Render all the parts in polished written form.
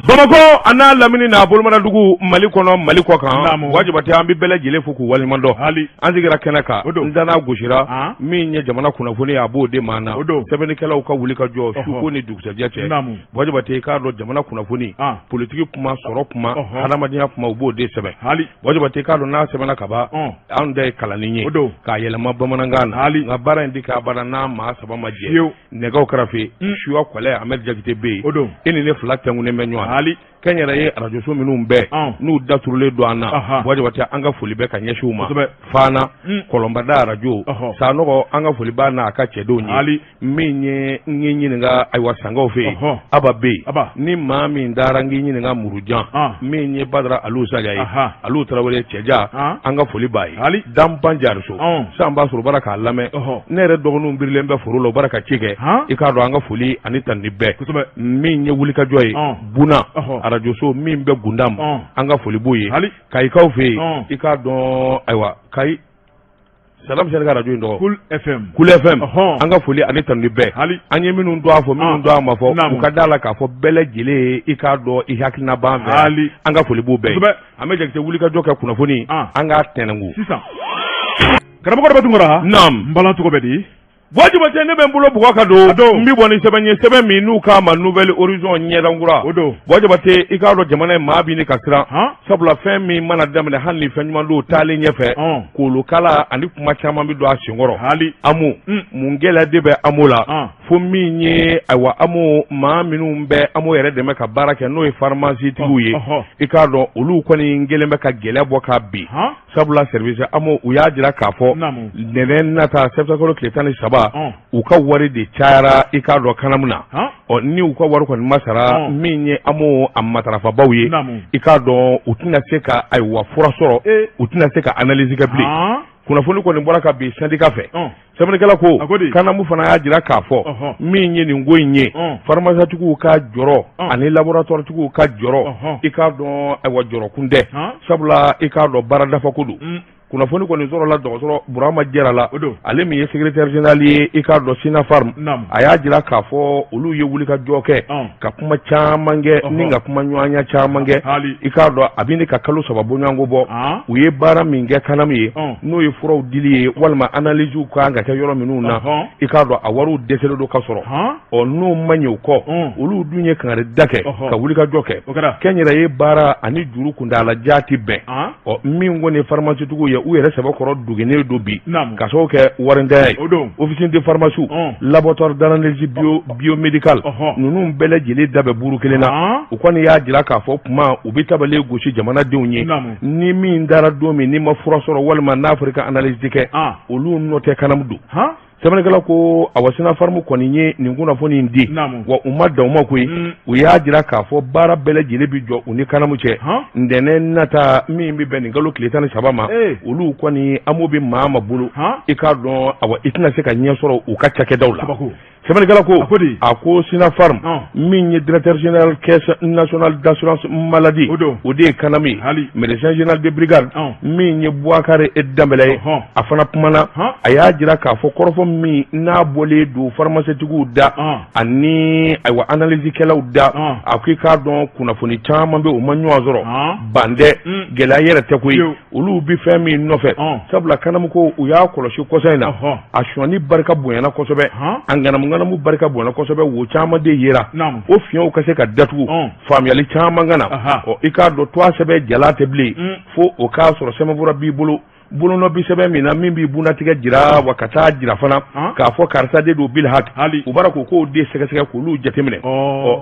Bamako ana lamini na bolmana dugu Mali kɔnɔ Mali kɔ kan wajibati an bi bɛɛ lajɛlen fo k'u waliɲuman dɔn an sigira kɛnɛ kan n dana gosira min ye jamana kunnafoni a b'o de maana sɛbɛnnikɛlaw ka wuli ka jɔ suko ni dugusɛjɛ cɛ wajibati k'a dɔn jamana kunnafoni politiki kuma sɔrɔ kuma hadamadenya kuma u b'o de sɛbɛn wajibati k'a dɔn n'a sɛbɛnna ka ban anw da ye kalanni ye k'a yɛlɛma bamanankan na nka baara in di k'a bara n'a maa saba ma jɛ nɛgɛw kɛrɛfɛ Suya Kɔlɛ Ahmed Jakite bɛ yen e ni ne fila tɛnkunnen bɛ ɲɔgɔn kɛn yɛrɛ ye arajoso minnu bɛɛ n'u daturulen don an na wajibati an ka foli bɛ ka ɲɛsin u ma Fana Kɔlɔnbada arajo Sanɔgɔ an ka foli b'a n'a ka cɛdenw ye min ye n ye ɲininka ayiwa sangaw fɛ yen Aba bɛ yen ni maa min dara n k'i ɲininka Murujan min ye Badara Alu Saja ye Alu Tarawele Cɛja an ka foli b'a ye Danpan Jariso san b'a sɔrɔ bara k'a lamɛn ne yɛrɛ dɔgɔninw birilen bɛ foro la o bara ka ci kɛ i k'a dɔn an ka foli ani tandi bɛɛ min ye wulikajɔ ye Buna arajoso min bɛ Gundam an ka foli b'o ye Kayikaw fɛ yen i k'a dɔn ayiwa Kayi Salam Sénégal radio in dɔgɔ Kul FM an ka foli ani tandi bɛɛ an ye minnu dɔn a fɔ minnu dɔn a ma fɔ u ka d'a la k'a fɔ bɛɛ lajɛlen i k'a dɔn i hakilina b'an fɛ an ka foli b'o bɛɛ ye an bɛ Jakite wulikajɔ kɛ kunnafoni an k'a tɛnɛngu sisan karamɔgɔ dɔ bɛ Tunkara n balan tɔgɔ bɛ di wajibati ne bɛ n bolo bugɔ ka don n bɛ bɔ ni sɛbɛn ye sɛbɛn min n'u k'a ma Nouvelle Horizon ɲɛdankura wajibati i k'a dɔn jamana in maa bi ni ka siran sabula fɛn min mana daminɛ hali ni fɛn ɲuman don taalen ɲɛfɛ kolokala ani kuma caman bɛ don a senkɔrɔ amu mun gɛlɛya de bɛ amu la fo min ye ayiwa amu maa minnu bɛ amu yɛrɛ dɛmɛ ka baara kɛ n'o ye pharmacie tigiw ye i k'a dɔn olu kɔni kelen bɛ ka gɛlɛya bɔ k'a bin sabula service amu u y'a jira k'a fɔ nɛnɛ nata septembre tile 13 u ka wari de cayara i k'a dɔn kanamu na ni u ka wari kɔni ma sara min ye amu a matarafabaw ye i k'a dɔn u tɛna se ka ayiwa fura sɔrɔ u tɛna se ka analyse kɛ bilen kunnafoni kɔni bɔra ka bin syndicat fɛ sɛbɛnnikɛla ko kanamu fana y'a jira k'a fɔ min ye nin ko in ye pharmacietigiw ka jɔrɔ ani laboratoire tigiw ka jɔrɔ i k'a dɔn ayiwa jɔrɔkun tɛ sabula i k'a dɔn baara dafa ko don kunnafoni kɔni sɔrɔ la dɔgɔtɔrɔ Burama Jɛra la ale min ye secrétaire général ye i k'a dɔn Sinafarm a y'a jira k'a fɔ olu ye wuli ka jɔ kɛ ka kuma caman kɛ ni ka kuma ɲɔgɔnya caman kɛ i k'a dɔn a bɛ ni ka kalo 3 bɔɲɔgɔnko bɔ u ye baara min kɛ kanamu ye n'o ye furaw dili ye walima analysew kan ka kɛ yɔrɔ minnu na i k'a dɔn a wariw dɛsɛlen don ka sɔrɔ n'o ma ɲɛ u kɔ olu dun ye kangari da kɛ ka wuli ka jɔ kɛ kɛnyɛrɛye baara ani juru kuntagalajan tɛ bɛn min kɔni ye pharmacietigiw ye u yɛrɛ sɛbɛkɔrɔ dogonnen don bi ka sababu kɛ warintanya ye officine de pharmacie laboratoire d'analyse biomédicale ninnu bɛɛ lajɛlen da bɛ buru kelen na u kɔni y'a jira k'a fɔ kuma u bɛ tabalen gosi jamanadenw ye ni min dara don min ni ma fura sɔrɔ walima n'a fɔra ka analyse kɛ olu nɔ tɛ kanamu don sɛbɛnnikɛla ko awa Sinafarm kɔni ye nin kunnafoni in di wa u ma dan u ma koyi u y'a jira k'a fɔ baara bɛɛ lajɛlen bi jɔ u ni kanamu cɛ ntɛnɛn nata min bɛ bɛn nin kalo tile 13 ma olu kɔni amu bɛ maa ma bolo i k'a dɔn awa i tɛna se ka ɲɛ sɔrɔ u ka cakɛdaw la sɛbɛnnikɛla ko a ko Sinafarm min ye directeur général caisse nationale d'assurance maladie o de ye kanamu ye médecin général de brigade min ye Bouakare Dembele ye a fana kumana a y'a jira k'a fɔ kɔrɔfɔ min n'a bɔlen don pharmacietigiw da ani ayiwa analysekɛlaw da a ko i k'a dɔn kunnafoni caman bɛ u ma ɲɔgɔn sɔrɔ bandɛ gɛlɛya yɛrɛ tɛ koyi olu bi fɛn min nɔfɛ sabula kanamu ko u y'a kɔlɔsi kɔsɔn in na a sɔnni barika bonyana kosɛbɛ a ŋanamu barika bonyana kosɛbɛ wo caman de yera o fiɲɛw ka se ka datugu faamuyali caman ka na i k'a dɔn to a sɛbɛn jala tɛ bilen fo o k'a sɔrɔ sɛbɛnfura b'i bolo bolonɔ bi sɛbɛn min na min b'i bunnatigɛ jira wa ka taa jira fana k'a fɔ karisa de don bil hak u b'a k'o de sɛgɛsɛgɛ k'olu jateminɛ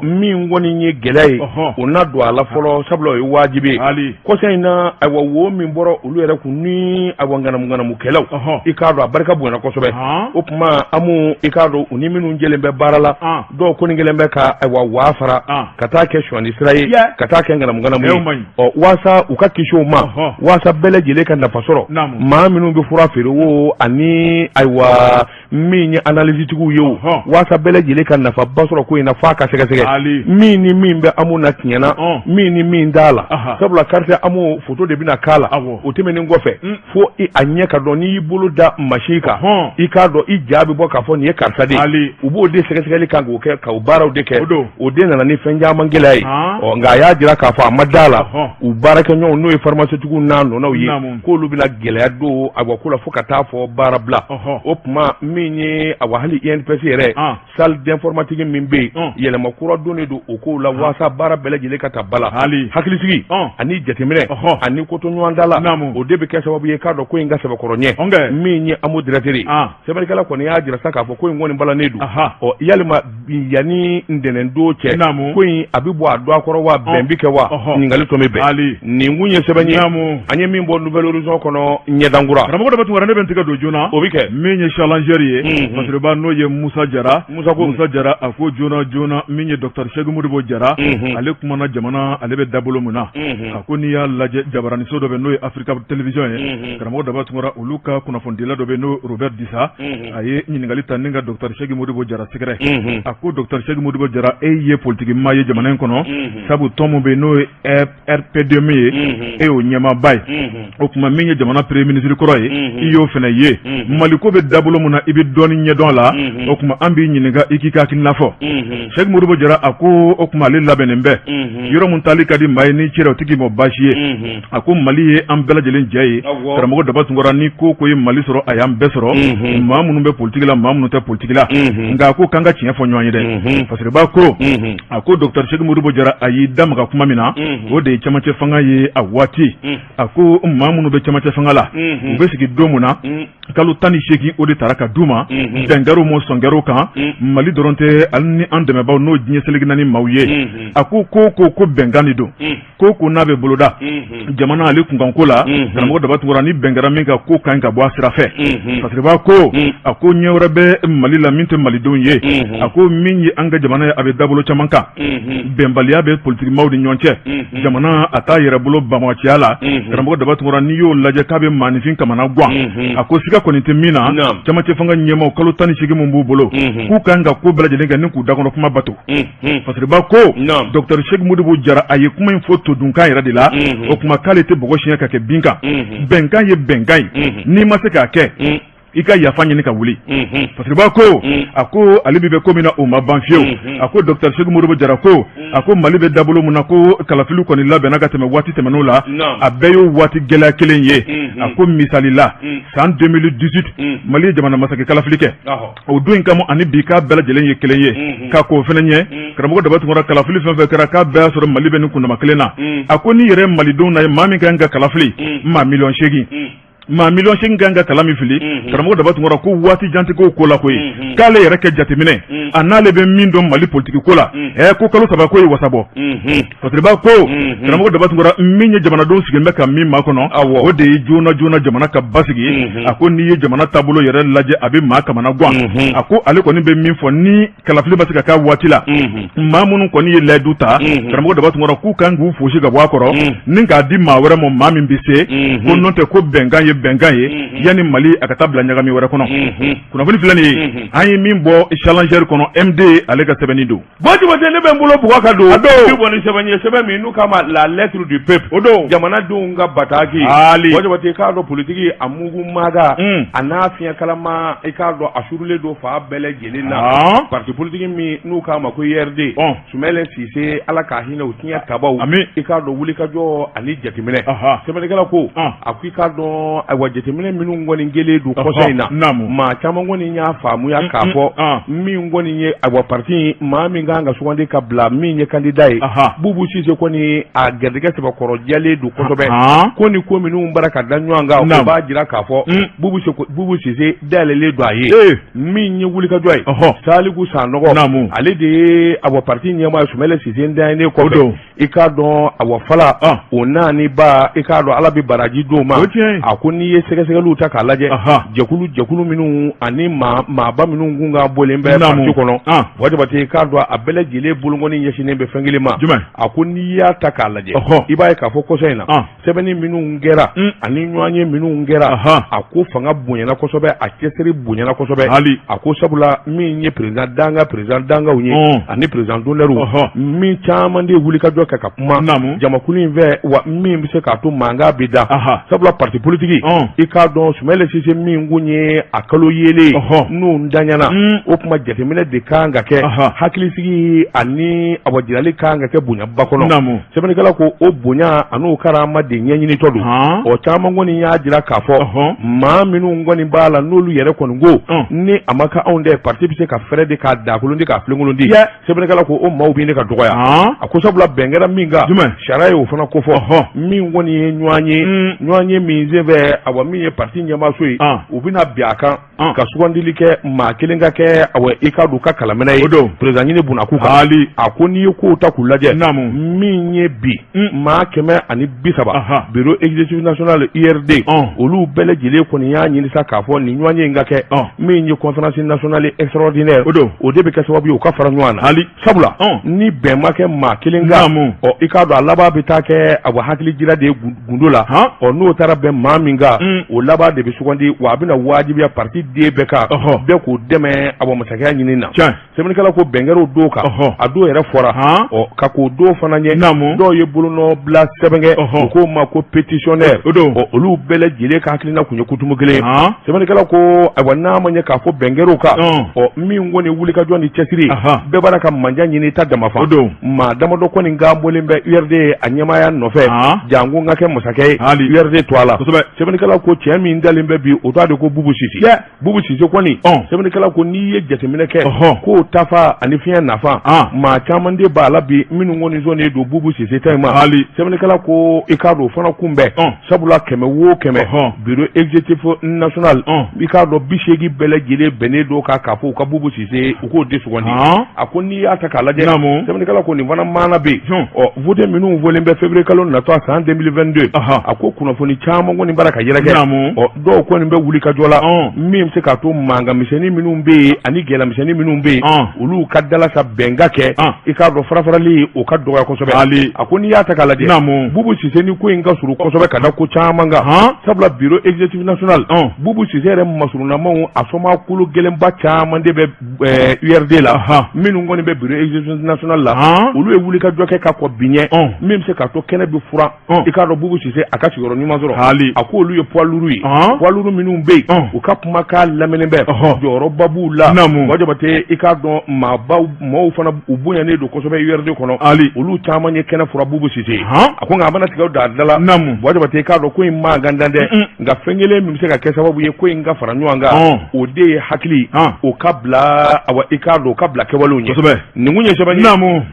min kɔni ye gɛlɛya ye o na don a la fɔlɔ sabula o ye wajibi ye kɔsan in na ayiwa wo min bɔra olu yɛrɛ kun ni ayiwa ŋanamukɛlaw i k'a dɔn a barika bonyana kosɛbɛ o tuma amu i k'a dɔn u ni minnu jɛlen bɛ baara la dɔw kɔni kelen bɛ ka ayiwa waa fara ka taa kɛ suwandi sira ye ka taa kɛ ŋanamu ye waasa u ka kisi o ma waasa bɛɛ lajɛlen ka nafa sɔrɔ maa minnu bɛ fura feere wo ani ayiwa min ye analyse tigiw ye o waasa bɛɛ lajɛlen ka nafaba sɔrɔ ko in na f'a ka sɛgɛsɛgɛ min ni min bɛ amu na tiɲɛna min ni min t'a la sabula quartier amu photo de bɛna k'a la o tɛmɛnen kɔfɛ fo a ɲɛ ka dɔn n'i y'i bolo da machine kan i k'a dɔn i ja bɛ bɔ k'a fɔ nin ye karisa de ye u b'o de sɛgɛsɛgɛli kan k'o kɛ ka o baaraw de kɛ o de nana ni fɛn caman gɛlɛya ye nka a y'a jira k'a fɔ a ma d'a la u baarakɛɲɔgɔnw n'o ye pharmacietigiw n'a nɔnɔw ye k'olu bɛna gɛlɛya don a ko la fo ka taa fɔ baara bila o tuma min ye a hali INPS yɛrɛ salle d'informatique min bɛ yen yɛlɛma kura don de don o kow la waasa baara bɛɛ lajɛlen ka taa bala hakilisigi ani jateminɛ ani koto ɲɔgɔn da la o de bɛ kɛ sababu ye k'a dɔn ko in ka sɛbɛkɔrɔ ɲɛ min ye amu directeur sɛbɛnnikɛla kɔni y'a jira sa k'a fɔ ko in kɔni balannen don yalima yanni ntɛnɛndon cɛ ko in a bɛ bɔ a don a kɔrɔ wa bɛn bi kɛ wa ɲininkali tɔ bɛ bɛn nin kun ye sɛbɛn ye an ye min bɔ Nouvelle Horizon kɔnɔ ɲɛdankura karamɔgɔ dɔ bɛ tun ne bɛ tigɛ don joona o bɛ kɛ min ye challenger ye masiriba n'o ye Musa Jara a ko joona min ye Dr Seku Modibo Jara ale kumana jamana ale bɛ dabolo mun na a ko n'i y'a lajɛ jabaraniso dɔ bɛ n'o ye Africa Television ye karamɔgɔ dɔ bɛ tun olu ka kunnafonidila dɔ bɛ n'o Robert Dissa a ye ɲininkali ta ni ka Dr Seku Modibo Jara sɛgɛrɛ a ko Dr Seku Modibo Jara e ye politique maa ye jamana in kɔnɔ sabu tɔn min bɛ n'o ye RPD min ye e y'o ɲɛmaaba ye o tuma min ye jamana premier ministre kɔrɔ ye i y'o fana ye Mali ko bɛ dabolo mun na i bɛ dɔɔni ɲɛdɔn la o tuma an b'i ɲininka i k'i ka hakilina fɔ Seku Modibo Jara a ko o tuma ale labɛnnen bɛ yɔrɔ mun taali ka di maa ye n'i cira o tɛ k'i ma baasi ye a ko Mali ye an bɛɛ lajɛlen jɛ ye karamɔgɔ Daba Tunkara ni ko ye Mali sɔrɔ a y'an bɛɛ sɔrɔ maa minnu bɛ politique la maa minnu tɛ politique la nka a ko k'an ka tiɲɛ fɔ ɲɔgɔn ye dɛ parce que b'a ko a ko Dr Seku Modibo Jara a y'i da maga kuma min na o de ye cɛmancɛ fanga ye a waati a ko maa minnu bɛ cɛmancɛ fanga la u bɛ sigi don mun na kalo 18 o de taara ka d'u ma bɛnkɛrɛw mo sɔnkɛrɛw kan Mali dɔrɔn tɛ hali ni an dɛmɛbaaw n'o diɲɛ seligi naani maaw ye a ko bɛnkan de don ko n'a bɛ boloda jamana ale kunkanko la karamɔgɔ Daba Tunkara ni bɛnkɛra min ka ko kan ka bɔ a sira fɛ parce que b'a ko a ko ɲɛ wɛrɛ bɛ Mali la min tɛ malidenw ye a ko min ye an ka jamana ye a bɛ dabolo caman kan bɛnbaliya bɛ politique maaw ni ɲɔgɔn cɛ jamana a t'a yɛrɛ bolo banbaganciya la karamɔgɔ Daba Tunkara n'i y'o lajɛ k'a bɛ maanifin kamana gan a ko siga kɔni tɛ min na cɛmancɛ fanga ɲɛmaaw kalo 18 mun b'u bolo k'u kan ka ko bɛɛ lajɛlen kɛ ni k'u dakɔnɔ kuma bato parce que b'a ko Dr Seku Modibo Jara a ye kuma in fɔ todunkan yɛrɛ de la o kuma k'ale tɛ bɔgɔ siɲɛ ka kɛ bin kan bɛnkan ye bɛnkan ye n'i ma se k'a kɛ i ka yafa ɲini ka wuli parce que b'a ko a ko ale bɛ ko min na o ma ban fiyewu a ko Dr Seku Modibo Jara ko a ko Mali bɛ dabolo mun na ko kalafiliw kɔni labɛnna ka tɛmɛ waati tɛmɛn'o la a bɛɛ y'o waati gɛlɛya kelen ye a ko misali la san 2018 Mali ye jamana masakɛ kalafili kɛ o don in kama ani bi k'a bɛɛ lajɛlen ye kelen ye k'a k'o fana ɲɛ karamɔgɔ Daba Tunkara kalafili fɛn fɛn kɛra k'a bɛɛ y'a sɔrɔ Mali bɛ nin kundama kelen na a ko ni yɛrɛ malidenw na ye maa min kan ka kalafili maa 8,000,000 maa 8,000,000 kan ka kala min fili karamɔgɔ Daba Tunkara ko waati jan tɛ ko la koyi k'ale yɛrɛ kɛ jateminɛ a n'ale bɛ min dɔn Mali politique ko la ko kalo 3 ko ye wasabɔ parce que b'a ko karamɔgɔ Daba Tunkara min ye jamanadenw sigilen bɛ ka min makɔnɔ o de ye joona jamana ka basigi a ko n'i ye jamana taabolo yɛrɛ lajɛ a bɛ maa kamana gan a ko ale kɔni bɛ min fɔ ni kalafili bɛ se ka k'a waati la maa minnu kɔni ye layidu ta karamɔgɔ Daba Tunkara k'u kan k'u fosi ka bɔ a kɔrɔ ni k'a di maa wɛrɛ ma maa min bɛ se ko n'o tɛ ko bɛnkan ye bɛnkan ye yanni Mali a ka taa bila ɲagami wɛrɛ kɔnɔ kunnafoni filɛ nin ye an ye min bɔ challenger kɔnɔ MD ale ka sɛbɛnni don Jabate ne bɛ n bolo bugɔ ka don bɔ ni sɛbɛn ye sɛbɛn min n'u k'a ma la lettre du peuple o don jamanadenw ka bataki Jabate k'a dɔn politique a mugu maga a n'a fiɲɛ kalama i k'a dɔn a surulen don fa bɛɛ lajɛlen na parti politique min n'u k'a ma ko IRD Sumɛlɛ Sise Ala k'a hinɛ o tiɲɛ tabaw i k'a dɔn wulikajɔ ani jateminɛ sɛbɛnnikɛla ko a ko i k'a dɔn ayiwa jateminɛ minnu kɔni kɛlen don kɔsɔ in na maa caman kɔni y'a faamuya k'a fɔ min kɔni ye ayiwa parti maa min kan ka sugandi ka bila min ye candidat ye Bubu Sise kɔni a garijɛgɛ sɛbɛkɔrɔ jɛlen don kosɛbɛ ko ni ko minnu bara ka da ɲɔgɔn kan o b'a jira k'a fɔ Bubu Sise dayɛlɛlen don a ye min ye wulikajɔ ye Saliku Sanɔgɔ ale de ye ayiwa parti ɲɛmaa Sumɛlɛ Sise dayɛlɛlen kɔfɛ i k'a dɔn a wafala o naani ba i k'a dɔn Ala bɛ baraji d'o ma a ko n'i ye sɛgɛsɛgɛliw ta k'a lajɛ jɛkulu minnu ani maaba minnu kun ka bɔlen bɛ parti kɔnɔ wajabati i k'a dɔn a bɛɛ lajɛlen bolokɔni ɲɛsinnen bɛ fɛn kelen ma a ko n'i y'a ta k'a lajɛ i b'a ye k'a fɔ kɔsɔ in na sɛbɛnni minnu kɛra ani ɲɔgɔnye minnu kɛra a ko fanga bonyana kosɛbɛ a cɛsiri bonyana kosɛbɛ a ko sabula min ye président dangaw ye ani président d'honneur min caman de wuli ka jɔ kɛ ka kuma jamakulu in fɛ wa min bɛ se k'a to mankan bɛ da sabula parti politique i k'a dɔn Sumayila Sise min kun ye a kalo yelen n'u daɲana o kuma jateminɛ de kan ka kɛ hakilisigi ani awajirali kan ka kɛ bonyaba kɔnɔ sɛbɛnnikɛla ko o bonya an'o karama de ɲɛɲinitɔ don o caman kɔni y'a jira k'a fɔ maa minnu kɔni b'a la n'olu yɛrɛ kɔni ko ni a ma kɛ anw dɛ parti bɛ se ka fɛrɛ de k'a dakolon di k'a filenkolon di sɛbɛnnikɛla ko o maaw bɛ ne ka dɔgɔya a ko sabula bɛn kɛra min kan sariya y'o fana ko fɔ min kɔni ye ɲɔgɔn ye min senfɛ awa min ye parti ɲɛmaaso ye u bɛna bin a kan ka sugandili kɛ maa kelen ka kɛ awa i ka don ka kalaminɛ ye président ɲini Bunaku kan a ko n'i ye kow ta k'u lajɛ min ye bi maa 130 bureau exécutif national IRD olu bɛɛ lajɛlen kɔni y'a ɲini sa k'a fɔ nin ɲɔgɔn ye in ka kɛ min ye conférence nationale extraordinaire o de bɛ kɛ sababu ye u ka fara ɲɔgɔn na sabula ni bɛn ma kɛ maa kelen kan i k'a dɔn a laban bɛ taa kɛ awa hakili jira de ye gundo la n'o taara bɛn maa min kan o laban de bɛ sugandi wa a bɛna wajibiya parti den bɛɛ kan bɛɛ k'o dɛmɛ awa masakɛya ɲini na sɛbɛnnikɛla ko bɛn kɛra o don kan a don yɛrɛ fɔra ka k'o don fana ɲɛ dɔw ye bolonɔ bila sɛbɛn kɛ u k'o ma ko pétitionnaire olu bɛɛ lajɛlen ka hakilina kun ye kutumu kelen sɛbɛnnikɛla ko ayiwa n'a ma ɲɛ k'a fɔ bɛn kɛra o kan min kɔni wuli ka jɔ ni cɛsiri bɛɛ b'a la ka manja ɲini ta damafa maa damadɔ kɔni kan bɔlen bɛ URD a ɲɛmaaya nɔfɛ janko n ka kɛ masakɛ ye URD to a la sɛbɛnnikɛla ko cɛ min dalen bɛ bi o t'a de ko Bubu Sise kɔni sɛbɛnnikɛla ko n'i ye jateminɛ kɛ k'o tafa ani fiɲɛ nafa maa caman de b'a la bi minnu kɔni sɔnnen don Bubu Sise ta in ma sɛbɛnnikɛla ko i k'a dɔn o fana kunbɛn sabula 100 bureau exécutif national i k'a dɔn 80 bɛɛ lajɛlen bɛnnen don k'a fɔ u ka Bubu Sise u k'o de sugandi a ko n'i y'a ta k'a lajɛ sɛbɛnnikɛla ko nin fana maana bɛ vote minnu volen bɛ février kalo natɔ san 2022 a ko kunnafoni caman kɔni b'a la ka yɛrɛkɛ dɔw kɔni bɛ wuli ka jɔ la min bɛ se k'a to mankanmisɛnnin minnu bɛ yen ani gɛlɛyamisɛnnin minnu bɛ yen olu ka dalasa bɛnka kɛ i k'a dɔn farafarali o ka dɔgɔya kosɛbɛ a ko n'i y'a ta k'a lajɛ Bubu Sise ni ko in ka surun kosɛbɛ ka da ko caman kan sabula bureau exécutif national Bubu Sise yɛrɛ masurunamaw a sɔma kolo gɛlɛnba caman de bɛ URD la minnu kɔni bɛ bureau exécutif national la olu ye wuli ka jɔ kɛ ka kɔ biɲɛ min bɛ se k'a to kɛnɛ bɛ furan i k'a dɔn Bubu Sise a ka sigiyɔrɔ ɲuman sɔrɔ a ko olu ye poids lourds ye poids lourds minnu bɛ yen u ka kumakan lamɛnnen bɛ jɔyɔrɔba b'u la wajabate i k'a dɔn maaw fana u bonyanen don kosɛbɛ URD kɔnɔ olu caman ye kɛnɛ fura Bubu Sise a ko nka a bɛna tigɛ da la wajabate i k'a dɔn ko in maa gandan dɛ nka fɛn kelen min bɛ se ka kɛ sababu ye ko in ka fara ɲɔgɔn kan o de ye hakili o ka bila awa i k'a dɔn o ka bila kɛwalew ɲɛ nin kun ye sɛbɛnni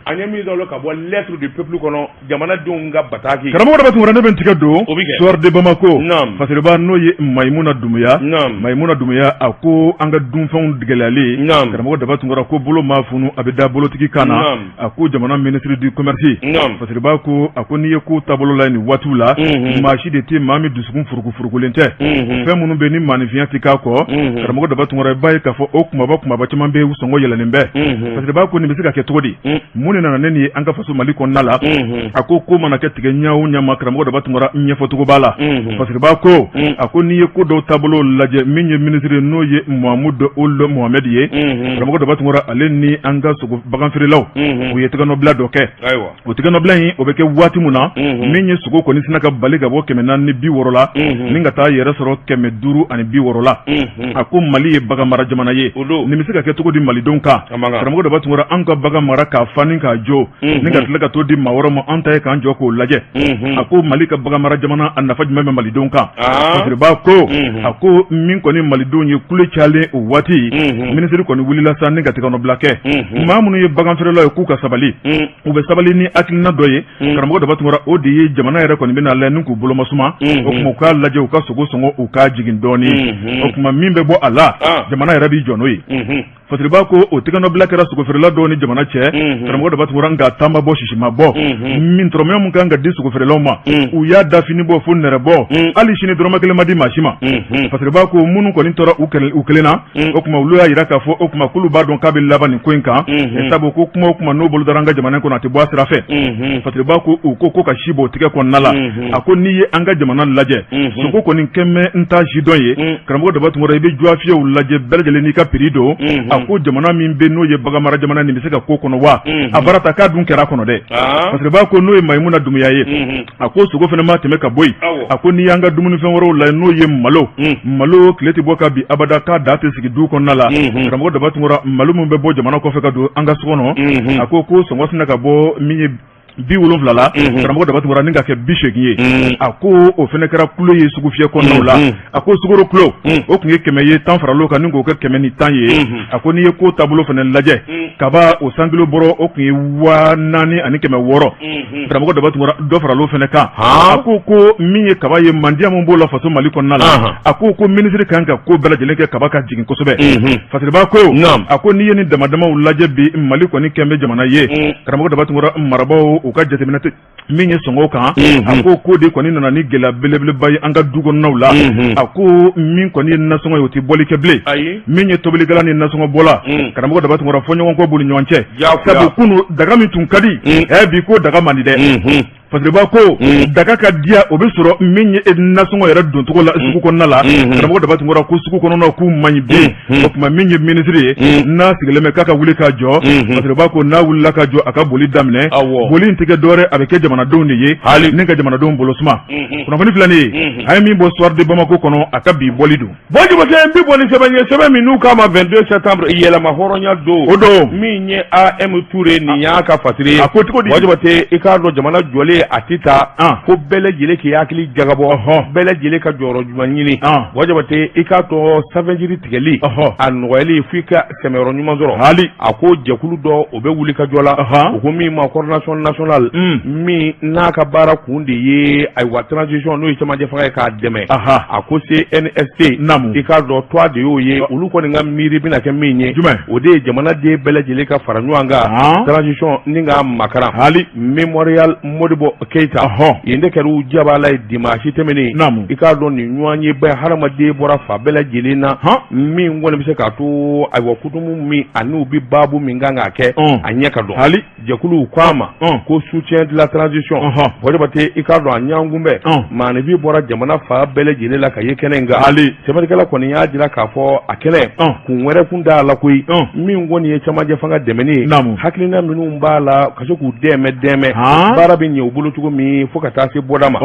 an ye min dɔn ka bɔ lettre du peuple kɔnɔ jamanadenw ka bataki karamɔgɔ dɔ bɛ tun ne bɛ tigɛ don soir de Bamako fasiriba n'o ye Mayimuna Dumuya a ko an ka dunfɛnw gɛlɛyalen karamɔgɔ daba tun ko bolo ma funu a bɛ da bolotigi kan na a ko jamana ministre du commerce fasiriba ko a ko n'i ye ko taabolo la nin waatiw la maa si de tɛ maa min dusukun furukufurukulen tɛ fɛn minnu bɛ ni maanifinya tɛ k'a kɔ karamɔgɔ daba tun i b'a ye k'a fɔ o kumaba caman bɛ sɔngɔ yɛlɛnnen bɛ fasiriba ko nin bɛ se ka kɛ cogo di mun de nana ne nin ye an ka faso Mali kɔnɔna la a ko mana kɛ tigɛ ɲaw ɲama karamɔgɔ daba tun ɲɛfɔcogo b'a la fasiriba ko a ko n'i ye ko dɔw taabolo lajɛ min ye ministre n'o ye Mahamudu Olo Mohamed ye karamɔgɔ daba tun ale ni an ka sogo baganfeerelaw u ye tɛgɛnɔbila dɔ kɛ o tɛgɛnɔbila in o bɛ kɛ waati min na min ye sogo kɔni sina ka bali ka bɔ 460 la ni ka taa yɛrɛ sɔrɔ 560 la a ko Mali ye bagan mara jamana ye nin bɛ se ka kɛ cogo di malidenw kan karamɔgɔ daba tun an ka bagan mara k'a fani k'a jɔ ni ka tila ka to di maa wɛrɛ ma an ta ye k'an jɔ k'o lajɛ a ko Mali ka bagan mara jamana a nafa jumɛn bɛ malidenw kan fasiriba ko a ko min kɔni malidenw ye kule calen o waati minisiri kɔni wulila sa ni ka tɛgɛnɔbila kɛ maa minnu ye baganfeerelaw ye k'u ka sabali u bɛ sabali ni hakilina dɔ ye karamɔgɔ daba tun o de ye jamana yɛrɛ kɔni bɛna lajɛ n'u k'u bolomasuma o kuma u k'a lajɛ u ka sogo sɔngɔ u k'a jigin dɔɔni o kuma min bɛ bɔ a la jamana yɛrɛ b'i jɔ n'o ye fasiri b'a ko o tɛgɛnɔbila kɛra sogofeerela dɔw ni jamana cɛ karamɔgɔ da batugura nka taama bɔ sisima bɔ min tɔrɔmɛ mun kan ka di sogofeerelaw ma u y'a da fini bɔ fo nɛrɛ bɔ hali sini dɔrɔmɛ kelen ma di maa si ma fasiri b'a ko minnu kɔni tɔɔrɔ u kelen na o tuma olu y'a yira k'a fɔ o tuma k'olu b'a dɔn k'a bɛ laban nin ko in kan sabu ko kuma o kuma n'o bolo dara an ka jamana kɔnɔ a tɛ bɔ a sira fɛ fasiri b'a ko u ko ka si bɔ o tigɛ kɔnɔna la a ko n'i ye an ka jamana lajɛ sogo kɔni kɛmɛ n ta si dɔn ye karamɔgɔ da batugura i bɛ juwafiyew lajɛ bɛɛ lajɛlen n'i ka prix don a ko jamana min bɛ n'o ye baganmara jamana nin bɛ se ka ko kɔnɔ wa a baara ta k'a dun kɛra kɔnɔ dɛ fasiri b'a ko n'o ye Mayimuna Dumuya ye a ko sogo fana ma tɛmɛ ka bɔ yen a ko n'i y'an ka dumunifɛn wɛrɛw lajɛ n'o ye malo tile tɛ bɔ ka bi abada k'a da tɛ sigi du kɔnɔna la karamɔgɔ da batugura malo min bɛ bɔ jamana kɔfɛ ka don an ka so kɔnɔ a ko sɔngɔ sina ka bɔ min ye 70 la karamɔgɔ da batugura ni ka kɛ 80 ye a ko o fana kɛra kulo ye sugu fiyɛ kɔnɔnaw la a ko sugaro kulo o tun ye 100 ye 10 faral'o kan ni k'o kɛ 110 ye a ko n'i ye ko taabolo fana lajɛ kaba o sankilo bɔrɔ o tun ye 4,600 karamɔgɔ da batugura dɔ faral'o fana kan a ko min ye kaba ye mandiya mun b'o la faso Mali kɔnɔna la a ko minisiri kan ka ko bɛɛ lajɛlen kɛ kaba ka jigin kosɛbɛ fasiri b'a ko a ko n'i ye ni damadamaw lajɛ bi Mali kɔni kɛn bɛ jamana ye karamɔgɔ da batugura marabaw u ka jateminɛ min ye sɔngɔw kan a ko de kɔni nana ni gɛlɛya belebeleba ye an ka du kɔnɔnaw la a ko min kɔni ye nasɔngɔ ye o tɛ bɔli kɛ bilen min ye tobilikɛla ni nasɔngɔ bɔla karamɔgɔ da batugura fɔ ɲɔgɔn kɔ b'u ni ɲɔgɔn cɛ sabu kunu daga min tun ka di bi ko daga man di dɛ fasiri b'a ko daga ka diya o bɛ sɔrɔ min ye nasɔngɔ yɛrɛ don cogo la sugu kɔnɔna la karamɔgɔ da batugura ko sugu kɔnɔnaw k'u man ɲi bilen o tuma min ye minisiri ye n'a sigilen bɛ k'a ka wuli ka jɔ fasiri b'a ko n'a wulila ka jɔ a ka boli daminɛ boli in tɛ kɛ dɔwɛrɛ a bɛ kɛ jamanadenw de ye ni ka jamanadenw bolo suma kunnafoni filanin ye a ye min bɔ soir de Bamako kɔnɔ a ka bi bɔli don Jabate n bɛ bɔ ni sɛbɛn ye sɛbɛn min n'u k'a ma 22 septembre yɛlɛma hɔrɔnya don o don min ye AM Touré nin y'a ka fasiri a ko cogo di Jabate i k'a dɔn jamana jɔlen a tɛ taa ko bɛɛ lajɛlen k'i hakili jagabɔ bɛɛ lajɛlen ka jɔyɔrɔ ɲuman ɲini Jabate i k'a dɔn sanfɛjiri tigɛli a nɔgɔyali f'i ka sɛmɛyɔrɔ ɲuman sɔrɔ hali a ko jɛkulu dɔ o bɛ wuli ka jɔ la o ko min ma coordination nationale min n'a ka baara kun de ye ayiwa transition n'o ye cɛmancɛ fanga ye k'a dɛmɛ a ko CNSP i k'a dɔn toit de y'o ye olu kɔni ka miiri bɛna kɛ min ye o de ye jamanaden bɛɛ lajɛlen ka fara ɲɔgɔn kan transition ni ka makaran hali Memorial Modibo Keita yen de kɛra u jabala ye dimanche tɛmɛnen i k'a dɔn nin ɲɔgɔn ye bɛɛ hadamaden bɔra fa bɛɛ lajɛlen na min kɔni bɛ se k'a to ayiwa kutumu min ani u bɛ baabu min kan k'a kɛ a ɲɛ ka dɔn hali jɛkuluw k'a ma ko soutien de la transition Jabate i k'a dɔn a ɲangunbɛ maanifi bɔra jamana fa bɛɛ lajɛlen la ka ye kɛnɛ in kan hali sɛbɛnnikɛla kɔni y'a jira k'a fɔ a kɛnɛ kun wɛrɛ kun t'a la koyi min kɔni ye cɛmancɛ fanga dɛmɛni ye hakilina minnu b'a la ka se k'u dɛmɛ baara bɛ ɲɛ u bolo cogo min fo ka taa se bɔda ma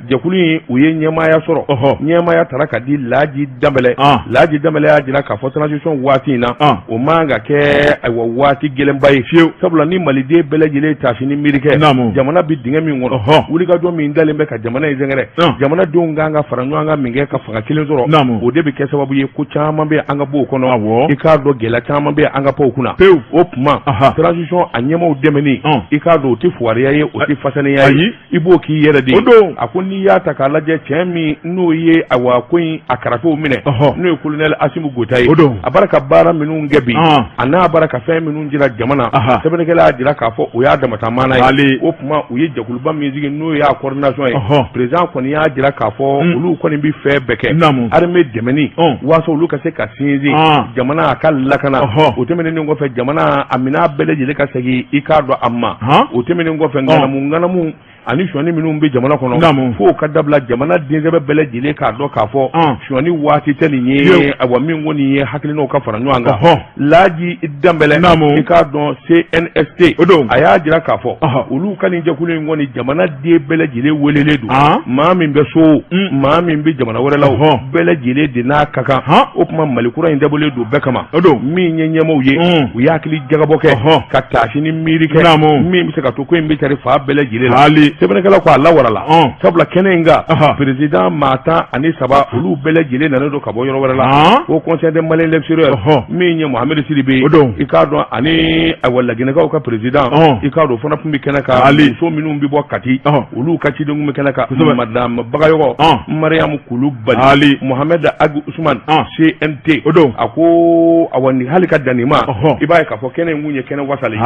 jɛkulu in u ye ɲɛmaaya sɔrɔ ɲɛmaaya taara ka di Laji Danbɛlɛ Laji Danbɛlɛ y'a jira k'a fɔ transition waati in na o man ka kɛ ayiwa waati gɛlɛnba ye fiyewu sabula ni maliden bɛɛ lajɛlen taasi ni miiri kɛ jamana bi dingɛ min kɔnɔ wulikajɔ min dalen bɛ ka jamana in sɛgɛrɛ jamanadenw kan ka fara ɲɔgɔn kan min kɛ ka fanga kelen sɔrɔ o de bɛ kɛ sababu ye ko caman bɛ an ka bɔ o kɔnɔ i k'a dɔn gɛlɛya caman bɛ an ka paw kunna o tuma transition a ɲɛmaw dɛmɛni i k'a dɔn o tɛ fugariya ye o tɛ fasaniya ye i b'o k'i yɛrɛ de ye a ko n'i y'a ta k'a lajɛ cɛ min n'o ye ayiwa ko in a karafew minɛ n'o ye colonel Asimu Gota ye a bara ka baara minnu kɛ bi a n'a bara ka fɛn minnu jira jamana sɛbɛnnikɛla y'a jira k'a fɔ o y'a damataamana ye o tuma u ye jɛkuluba min sigi n'o y'a coordination ye président kɔni y'a jira k'a fɔ olu kɔni bɛ fɛn bɛɛ kɛ armée dɛmɛni waasa olu ka se ka sinsin jamana a ka lakana o tɛmɛnen kɔfɛ jamana a min'a bɛɛ lajɛlen ka segin i k'a dɔn a ma o tɛmɛnen kɔfɛ ŋanamu ani suɲɛni minnu bɛ jamana kɔnɔ fo ka dabila jamana densɛbɛ bɛɛ lajɛlen k'a dɔn k'a fɔ suɲɛni waati tɛ nin ye ayiwa min ko nin ye hakilinaw ka fara ɲɔgɔn kan Laji Danbɛlɛ i k'a dɔn CNSP a y'a jira k'a fɔ olu ka nin jɛkulu in kɔni jamana den bɛɛ lajɛlen welelen don maa min bɛ so maa min bɛ jamana wɛrɛ la bɛɛ lajɛlen de n'a ka kan o tuma Malikura in dabɔlen don bɛɛ kama min ye ɲɛmaaw ye u y'a hakili jagabɔ kɛ ka taasi ni miiri kɛ min bɛ se ka to ko in bɛ cari fa bɛɛ lajɛlen la hali sɛbɛnnikɛla ko a lawarala sabula kɛnɛ in kan président maa 13 olu bɛɛ lajɛlen nalen don ka bɔ yɔrɔ wɛrɛ la o conseil des maliens l'extérieur min ye Mohamed Sidibe i k'a dɔn ani Laginɛkaw ka président i k'a dɔn fana tun bɛ kɛnɛ kan muso minnu bɛ bɔ Kati olu ka cidenw bɛ kɛnɛ kan madame Bagayoko Mariam Kulubali Mohamed Agi Usman CNT a ko awani hali ka danima i b'a ye k'a fɔ kɛnɛ in kun ye kɛnɛ wasalen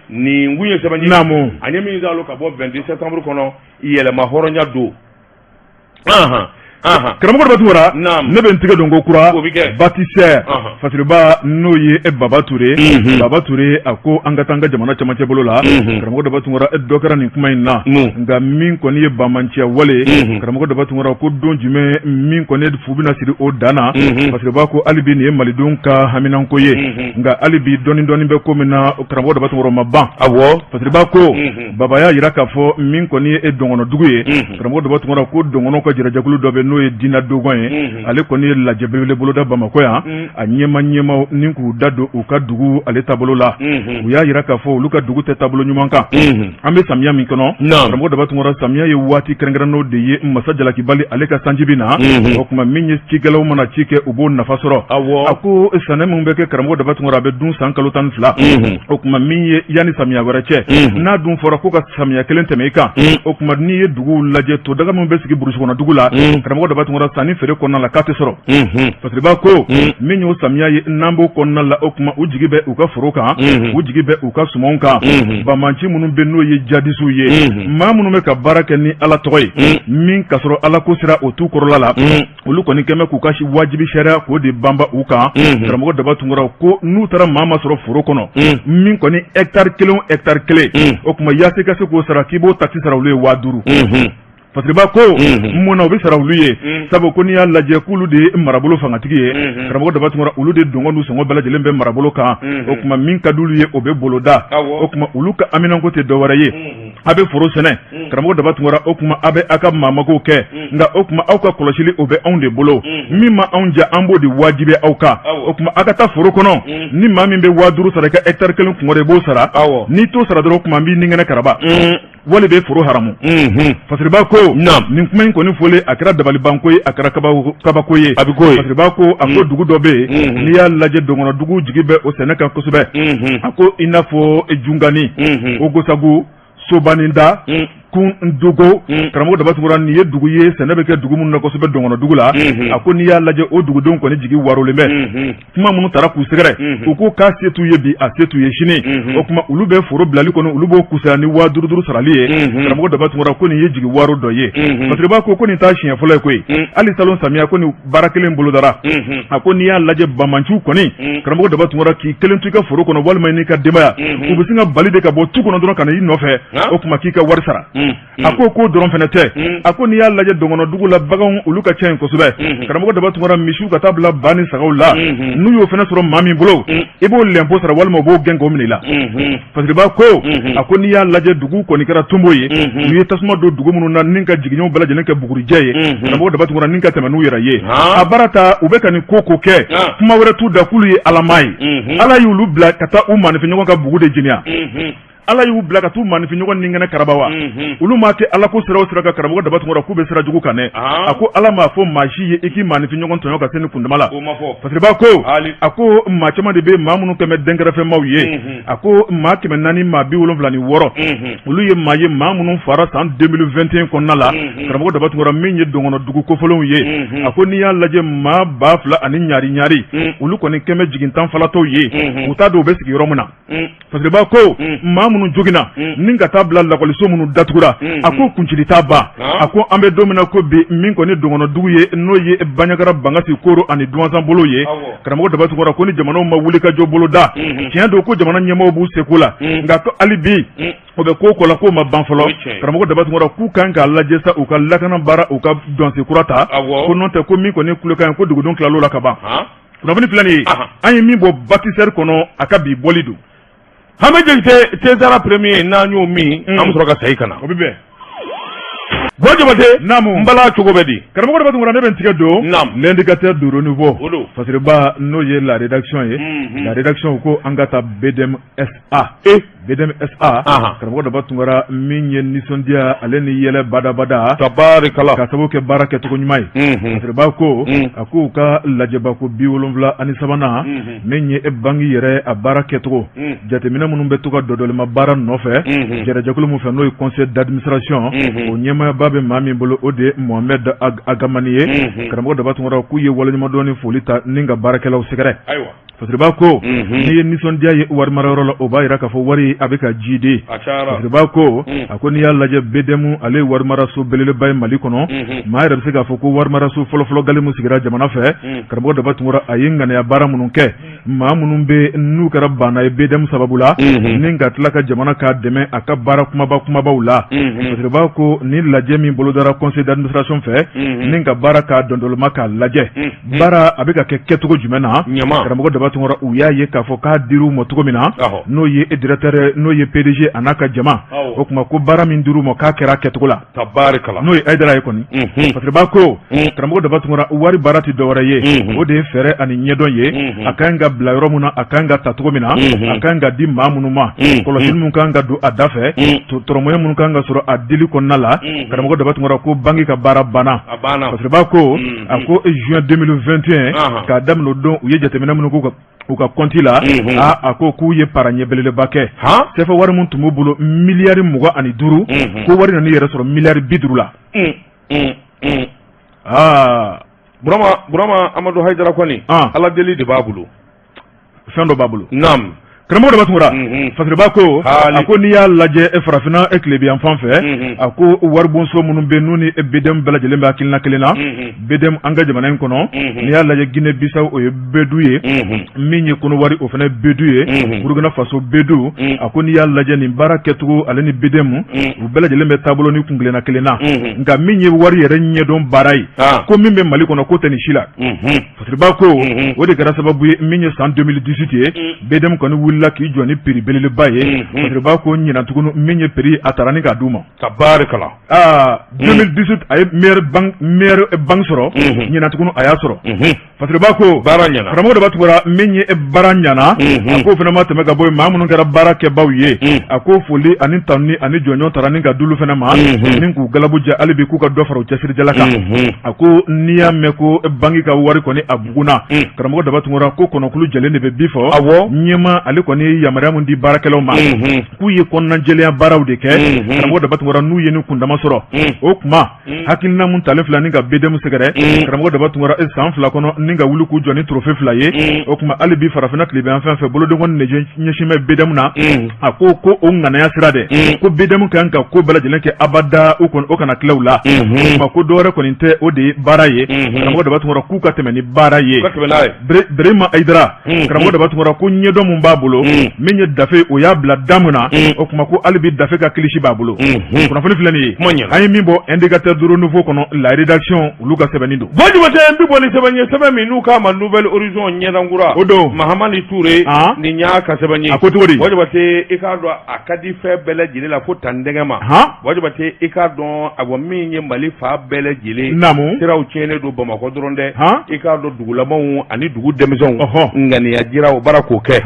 nin kun ye sɛbɛnji a ɲɛ min y'alo ka bɔ 22 septembre kɔnɔ yɛlɛma hɔrɔnya don karamɔgɔ dɔ tura ne bɛ n tigɛ don ko kura bâtisseur fasiriba n'o ye Baba Touré Baba Touré a ko an ka taa an ka jamana camancɛ bolo la karamɔgɔ dɔ tun dɔ kɛra nin kuma in na nka min kɔni ye bamanciya wale karamɔgɔ dɔ tun ko don jumɛn min kɔni fu bɛna siri o dan na fasiriba ko hali bi nin ye malidenw ka haminanko ye nka hali bi dɔɔni bɛ ko min na karamɔgɔ dɔ tun ma ban fasiriba ko Baba y'a jira k'a fɔ min kɔni ye dɔngɔnɔdugu ye karamɔgɔ dɔ tun ko dɔngɔnɔ ka jɛrɛjɛkulu dɔ bɛ n'o ye Dina Dogon ye ale kɔni ye lajɛ belebele boloda Bamakɔ yan a ɲɛmaw ni k'u da don u ka dugu ale taabolo la u y'a jira k'a fɔ olu ka dugu tɛ taabolo ɲuman kan an bɛ samiya min kɔnɔ karamɔgɔ daba tun samiya ye waati kɛrɛnkɛrɛnn'o de ye masa jalakibali ale ka sanji bi na o tuma min ye cikɛlaw mana ci kɛ u b'o nafa sɔrɔ a ko sɛnɛ min bɛ kɛ karamɔgɔ daba tun a bɛ dun san kalo 12 o tuma min ye yanni samiya wɛrɛ cɛ n'a dun fɔra ko ka samiya kelen tɛmɛ i kan o tuma n'i ye dugu lajɛ to daga min bɛ sigi burusi kɔnɔ dugu la karamɔgɔ daba tun sanni feere kɔnɔna la k'a tɛ sɔrɔ parce que b'a ko min y'o samiya ye n'an b'o kɔnɔna la o tuma u jigi bɛ u ka foro kan u jigi bɛ u ka sumanw kan bamanci minnu bɛ n'o ye jadisiw ye maa minnu bɛ ka baara kɛ ni Ala tɔgɔ ye min ka sɔrɔ Ala ko sera o t'u kɔrɔla la olu kɔni kɛmɛ k'u ka wajibi sariya k'o de banba u kan karamɔgɔ daba tun ko n'u taara maa ma sɔrɔ foro kɔnɔ min kɔni hectare 1 o tuma yaase ka se k'o sara k'i b'o taxe sara olu ye 5000 Fasiriba ko mun na u bɛ sara olu ye sabu ko n'i y'a lajɛ k'olu de ye marabolo fangatigi ye karamɔgɔ daba tun olu de dɔngɔ n'u sɔngɔ bɛɛ lajɛlen bɛ marabolo kan o tuma min ka d'olu ye o bɛ boloda o tuma olu ka aminanko tɛ dɔwɛrɛ ye a bɛ foro sɛnɛ karamɔgɔ daba tun o tuma a bɛ aw ka maamagow kɛ nka o tuma aw ka kɔlɔsili o bɛ anw de bolo min ma anw ja an b'o de wajibi aw kan o tuma aw ka taa foro kɔnɔ ni maa min bɛ 5000 sara i ka hectare 1 kungɔ de b'o sara n'i t'o sara dɔrɔn o tuma an b'i ninkɛnɛ karaba wali bɛ foro haramu Fasiriba ko nin kuma in kɔni fɔlen a kɛra dabalibanko ye a kɛra kabako ye Fasiriba ko a ko dugu dɔ bɛ yen n'i y'a lajɛ dɔngɔnɔ dugu jigi bɛ o sɛnɛ kan kosɛbɛ a ko i n'a fɔ Jungani Ogosagu Sobaninda kun dogo karamɔgɔ daba tun nin ye dugu ye sɛnɛ bɛ kɛ dugu minnu na kosɛbɛ dɔngɔnɔ dugu la a ko n'i y'a lajɛ o dugudenw kɔni jigi warolen bɛ kuma minnu taara k'u sɛgɛrɛ u ko k'a se t'u ye bi a se t'u ye sini o tuma olu bɛ foro bilali kɔnɔ olu b'o kusaya ni 5000 sarali ye karamɔgɔ daba tun ko nin ye jigi waro dɔ ye Fasiriba ko nin t'a siɲɛ fɔlɔ ye koyi hali salon samiya ko nin baara kelen bolodara a ko n'i y'a lajɛ bamanciw kɔni karamɔgɔ daba tun k'i kelen to i ka foro kɔnɔ walima n'i ka denbaya u bɛ sin ka bali de ka bɔ tu kɔnɔ dɔrɔn ka na i nɔfɛ o tuma k'i ka wari sara a ko dɔrɔn fɛnɛ tɛ a ko n'i y'a lajɛ dɔngɔnɔ dugu la baganw olu ka ca yen kosɛbɛ karamɔgɔ daba tun misiw ka taa bila ba ni sagaw la n'u y'o fɛnɛ sɔrɔ maa min bolo i b'o lɛnpo sara walima u b'o gɛn k'o minɛ i la Fasiriba ko a ko n'i y'a lajɛ dugu kɔni kɛra tonbo ye n'u ye tasuma don dugu minnu na ni ka jiginɲɛw bɛɛ lajɛlen kɛ bugurijɛ ye karamɔgɔ daba tun ni ka tɛmɛ n'u yɛrɛ ye a baara ta u bɛ ka nin ko kɛ kuma wɛrɛ t'u da k'ulu ye Alama ye Ala y'olu bila ka taa u maanifinɲɔgɔn ka bugu de jeniya Ala y'u bila ka t'u maanifinɲɔgɔn ninkɛnɛ karaba wa olu m'a kɛ Ala ko sira o sira kan karamɔgɔ daba tun k'u bɛ sira jugu kan dɛ a ko Ala m'a fɔ maa si ye i k'i maanifinɲɔgɔn tɔɲɔ ka se ni kundama la Fasiriba ko a ko maa caman de bɛ maa minnu kɛmɛ dɛnkɛrɛfɛmaw ye a ko maa 400 maa 76 olu ye maa ye maa minnu fara san 2021 kɔnɔna la karamɔgɔ daba tun min ye dɔngɔnɔ dugu kofɔlenw ye a ko n'i y'a lajɛ maa 2000 ani ɲari olu kɔni kɛmɛ jigin tan falatɔw ye u t'a dɔn u bɛ sigi yɔrɔ min na Fasiriba ko maa minnu jogina nin ka taa bila lakɔliso minnu datugura a ko kuncili t'a ban a ko an bɛ don min na ko bi min kɔni dɔngɔnɔ dugu ye n'o ye Banɲagara Bangasi Koro ani Duwanzan bolo ye karamɔgɔ daba tun ko ni jamanaw ma wuli ka jɔ bolo da tiɲɛ don ko jamana ɲɛmɔgɔw b'u seko la nka ko hali bi o bɛ ko la k'o ma ban fɔlɔ karamɔgɔ daba tun k'u kan k'a lajɛ sa u ka lakana baara u ka dɔnse kura ta ko n'o tɛ ko min kɔni kulekan ye ko dugudenw tilal'o la ka ban kunnafoni filɛ nin ye an ye min bɔ bâtisseur kɔnɔ a ka bi bɔli don Hame Jelite César premier n'an y'o min an bɛ sɔrɔ ka sayi ka na o bɛ bɛn Jabate n bala cogo bɛ di karamɔgɔ daba tun ne bɛ n tigɛ don l'indicateur de renouveau Fasiriba n'o ye la rédaction ye la rédaction ko an ka taa BDM SA BDM SA karamɔgɔ Daba Tunkara min ye nisɔndiya ale ni yɛlɛ badabada tabarikala ka sababu kɛ baara kɛcogo ɲuman ye Masiriba ko a ko ka lajɛbako 73 min ye bangi yɛrɛ a baara kɛcogo jateminɛ minnu bɛ to ka dɔdɔlima baara nɔfɛ jɛrɛjɛkulu min fɛ n'o ye conseil d'administration o ɲɛmaayaba bɛ maa min bolo o de Mohamed Agamani ye karamɔgɔ Daba Tunkara k'u ye waleɲumandɔn ni foli ta ni ka baarakɛlaw sɛgɛrɛ Masiriba ko n'i ye nisɔndiya ye wari marayɔrɔ la o b'a yira k'a fɔ wari a bɛ ka jidi Masiriba ko a ko n'i y'a lajɛ BDM ale ye wari maraso belebeleba ye Mali kɔnɔ maa yɛrɛ bɛ se k'a fɔ ko wari maraso fɔlɔfɔlɔ Galimu sigira jamana fɛ karamɔgɔ Daba Tunkara a ye ŋaniya baara minnu kɛ maa minnu bɛ n'u kɛra banna ye BDM sababu la ni ka tila ka jamana k'a dɛmɛ a ka baara kumabaw la Masiriba ko ni lajɛ min bolodara conseil d'administration fɛ ni ka baara k'a dɔndɔlima k'a lajɛ baara a bɛ ka kɛ kɛcogo jumɛn na karamɔgɔ Daba Tunkara u y'a ye k'a fɔ k'a dir'u ma cogo min na n'o ye directeur n'o ye PDG a n'a ka jama o tuma ko baara min dir'u ma k'a kɛra kɛcogo la n'o ye Aïdara ye kɔni Masiriba ko karamɔgɔ Daba Tunkara wari baara tɛ dɔwɛrɛ ye o de ye fɛɛrɛ ani ɲɛdɔn ye a kan ka bila yɔrɔ min na a kan ka ta cogo min na a kan ka di maa minnu ma kɔlɔsili min kan ka don a da fɛ tɔrɔmɔɲɛ minnu kan ka sɔrɔ a dili kɔnɔna la karamɔgɔ Daba Tunkara ko bangi ka baara banna Masiriba ko a ko juin 2021 k'a daminɛ o don u ye jateminɛ minnu k'u ka compte la a ko k'u ye para ɲɛbeleba kɛ CFA wari min tun b'u bolo miliyari 25 ko wari nana yɛrɛ sɔrɔ miliyari 50 la Burama Amadu Haidara kɔni Ala deli de b'a bolo fɛn dɔ b'a bolo karamɔgɔ Daba Tunkara Masiriba ko a ko n'i y'a lajɛ farafina tilebiyan fan fɛ a ko waribonso minnu bɛ n'u ni BDM bɛɛ lajɛlen bɛ hakilina kelen na BDM an ka jamana in kɔnɔ n'i y'a lajɛ Guinée Bissau o ye Bedu ye min ye Konowari o fana Bedu ye Burkina Faso Bedu a ko n'i y'a lajɛ nin baara kɛcogo ale ni BDM u bɛɛ lajɛlen bɛ taabolo ni kungilenna kelen na nka min ye wari yɛrɛ ɲɛdɔn baara ye ko min bɛ Mali kɔnɔ ko tɛ nin si la Masiriba ko o de kɛra sababu ye min ye san 2018 ye BDM kɔni wuli k'i jɔ ni prix belebeleba ye Masiriba ko ɲinan tuguni min ye prix a taara ni k'a d'u ma 2018 a ye meilleur banque sɔrɔ ɲinan tuguni a y'a sɔrɔ Masiriba ko karamɔgɔ Daba Tunkara min ye baara ɲana a ko fana ma tɛmɛ ka bɔ yen maa minnu kɛra baara kɛbaw ye a ko foli ani tanuni ani jɔnjɔn taara ni ka d'ulu fana ma ni k'u galabu jɛ hali bi k'u ka dɔ fara u cɛsirijala kan a ko n'i y'a mɛn ko banque ka wari kɔni a buguna karamɔgɔ Daba Tunkara ko kɔnɔkulu jɛlen de bɛ bi fɔ ɲɛma ale kɔni ye yamaruya min di baarakɛlaw ma k'u ye kɔnɔnajɛlenya baaraw de kɛ karamɔgɔ Daba Tunkara n'u ye ni kundama sɔrɔ o tuma hakilina min talen filɛ ni ka BDM sɛgɛrɛ karamɔgɔ Daba Tunkara san 2 kɔnɔ ni ka wuli k'u jɔ ni trophée 2 ye o tuma hali bi farafina tilebiyan fɛn fɛ bolodenkɔni de ɲɛsin bɛ BDM na a ko o ŋanaya sira dɛ ko BDM kan ka ko bɛɛ lajɛlen kɛ abada o kana tila u la o tuma ko dɔwɛrɛ kɔni tɛ o de ye baara ye karamɔgɔ Daba Tunkara k'u ka tɛmɛ ni baara ye Birahima Aïdara karamɔgɔ Daba Tunkara ko ɲɛdɔn min b'a bolo min ye dafe o y'a bila da min na o tuma ko hali bi dafe ka kilisi b'a bolo kunnafoni filɛ nin ye an ye min bɔ indicateur de renouveau kɔnɔ la rédaction olu ka sɛbɛnni don Jumatɛ n bɛ bɔ ni sɛbɛn ye sɛbɛn min n'u k'a ma Nouvelle Horizon ɲɛdankura o don Mahamani Touré nin y'a ka sɛbɛn ye a ko cogo di Jumatɛ i k'a dɔn a ka di fɛn bɛɛ lajɛlen la fo tan dɛgɛ ma Jumatɛ i k'a dɔn a min ye Mali fa bɛɛ lajɛlen siraw tiɲɛnen don Bamakɔ dɔrɔn dɛ i k'a dɔn dugulamanw ani dugu denmisɛnw ŋaniya jira o baara k'o kɛ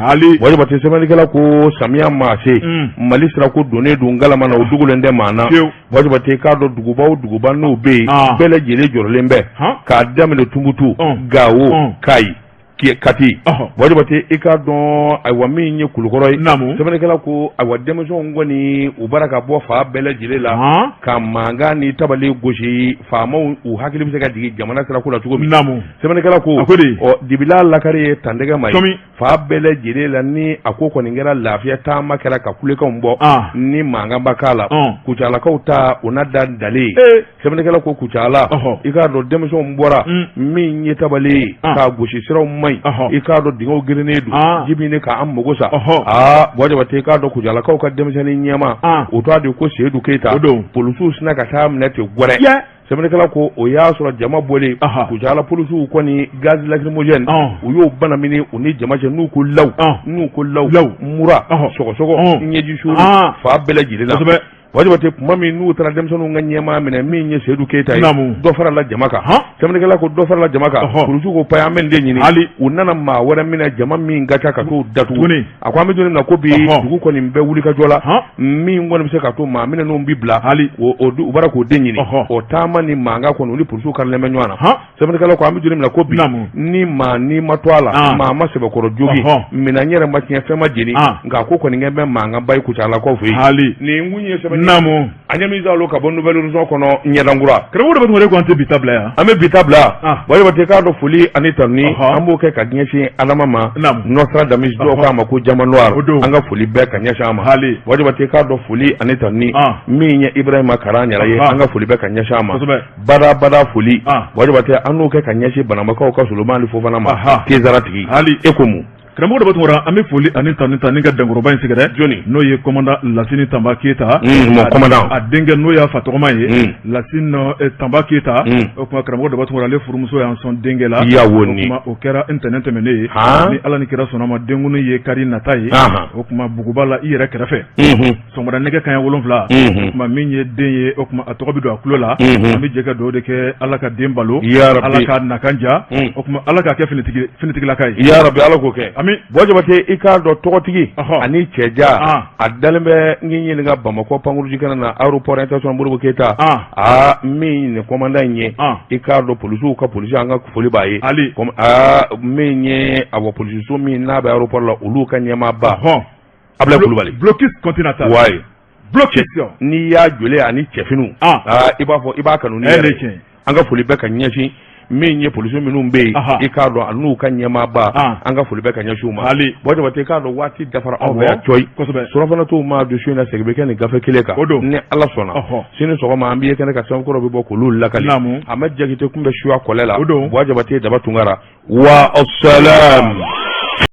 Jumatɛ sɛbɛnnikɛla ko samiya maa se Mali sira ko donnen don ngalama na o dugulen tɛ maa na Jumatɛ k'a dɔn duguba n'o bɛ yen bɛɛ lajɛlen jɔrɔlen bɛ k'a daminɛ Tumutu Gawo Kayi Kati Jumatɛ i k'a dɔn ayiwa min ye Kulukɔrɔ ye sɛbɛnnikɛla ko ayiwa denmisɛnw kɔni u bara ka bɔ fa bɛɛ lajɛlen la ka mankan ni tabali gosi faamaw u hakili bɛ se ka jigin jamana sirako la cogo min sɛbɛnnikɛla ko dibila lakari ye tandɛgɛ ma ye fa bɛɛ lajɛlen la ni a ko kɔni kɛra lafiya taama kɛra ka kulekanw bɔ ni mankan ba k'a la Kucalakaw ta o na da dalen sɛbɛnnikɛla ko Kucala i k'a dɔn denmisɛnw bɔra min ye tabali ka gosi siraw i k'a dɔn dingɛw girinnen don ji min k'an mago sa Jumatɛ i k'a dɔn Kucalakaw ka denmisɛnnin ɲɛma o t'a de ko Seydou Keita polisiw sina ka taa minɛ ten gwɛrɛ sɛbɛnnikɛla ko o y'a sɔrɔ jama bɔlen Kucala polisiw kɔni gaz lacrymogène u y'o banamini u ni jama cɛ n'u ko law mura sɔgɔsɔgɔ ɲɛji suru fa bɛɛ lajɛlen la wajibate kuma min n'u taara denmisɛnninw ka ɲɛmaa minɛ min ye Seydou Keita ye dɔ fara la jama kan sɛbɛnnikɛla ko dɔ fara la jama kan kurusu ko pa an bɛ den ɲini hali u nana maa wɛrɛ minɛ jama min ka ca ka t'o datugu a ko an bɛ don na ko bi dugu kɔni bɛɛ wuli ka jɔ la min kɔni bɛ se ka to maa minɛ n'u bi bila hali u bara k'o den ɲini o taama ni mankan kɔni u ni polisiw karilen bɛ ɲɔgɔn na sɛbɛnnikɛla ko an bɛ don na ko bi ni ma to a la maa ma sɛbɛkɔrɔ jogi minɛn yɛrɛ ma tiɲɛ fɛn ma jeni nka ko kɔni kɛ bɛ mankan ba ye kucalakaw fɛ yen hali nin kun ye sɛbɛnni namu an ɲɛ min zalo ka bɔ nouvelle horizon kɔnɔ ɲɛdankura karamɔgɔ de bɛ tun ko an tɛ bi ta bila yan an bɛ bi ta bila wajibate k'a dɔn foli ani tanuni an b'o kɛ ka ɲɛsin Adama ma Nostradamus dɔw k'a ma ko Jama Noir an ka foli bɛɛ ka ɲɛsin a ma wajibate k'a dɔn foli ani tanuni min ye Ibrahima Kara Ɲara ye an ka foli bɛɛ ka ɲɛsin a ma bada foli wajibate an n'o kɛ ka ɲɛsin Bananbakaw ka Solomani Fofana ma Kezara tigi hali Ekomu karamɔgɔ de bɛ tun an bɛ foli ani tanuni ta ni ka dankɔrɔba in sɛgɛrɛ jɔnni n'o ye commandant Lasini Tamba Keita commandant a denkɛ n'o y'a fa tɔgɔma ye Lasini Tamba Keita o kuma karamɔgɔ de bɛ tun ale furumuso y'an sɔn denkɛ la o kuma o kɛra ntɛnɛn tɛmɛnen ye ni Ala ni kira sɔnna ma denkunu ye kari nata ye o kuma Buguba la i yɛrɛ kɛrɛfɛ sɔgɔmada nɛgɛ kanɲɛ 7 o kuma min ye den ye o kuma a tɔgɔ bɛ don a tulo la an bɛ jɛ ka dugawu de kɛ Ala ka den balo Ala ka nakan ja o kuma Ala ka kɛ finitigilaka ye ya Rabbi Ala k'o kɛ wajibate i k'a dɔn tɔgɔtigi ani cɛja a dalen bɛ n ɲininka Bamakɔ pankuruji kana na aéroport international Modibo Keita min nin commandant in ye i k'a dɔn polisiw ka polisi an ka foli b'a ye min ye awɔ polisiso min n'a bɛ aéroport la olu ka ɲɛmaaba Ablaye Kulubali blocus continental wayi blocus n'i y'a joli ani cɛfiniw i b'a fɔ i b'a kanu ni yɛrɛ an ka foli bɛɛ ka ɲɛsin min ye polisi minnu bɛ yen i k'a dɔn n'u ka ɲɛmaaba an ka foli bɛɛ ka ɲɛsin u ma wajibate k'a dɔn waati dafara aw bɛ coyi surafana t'u ma don su in na segin bɛ kɛ nin gafe kelen kan ni Ala sɔnna sini sɔgɔma an bɛ ye kɛnɛ ka sankɔrɔ bɛ bɔ k'olu lakali a ma Jakite kun bɛ suya kɔlɛ la wajibate Daba Tunkara wa assalam.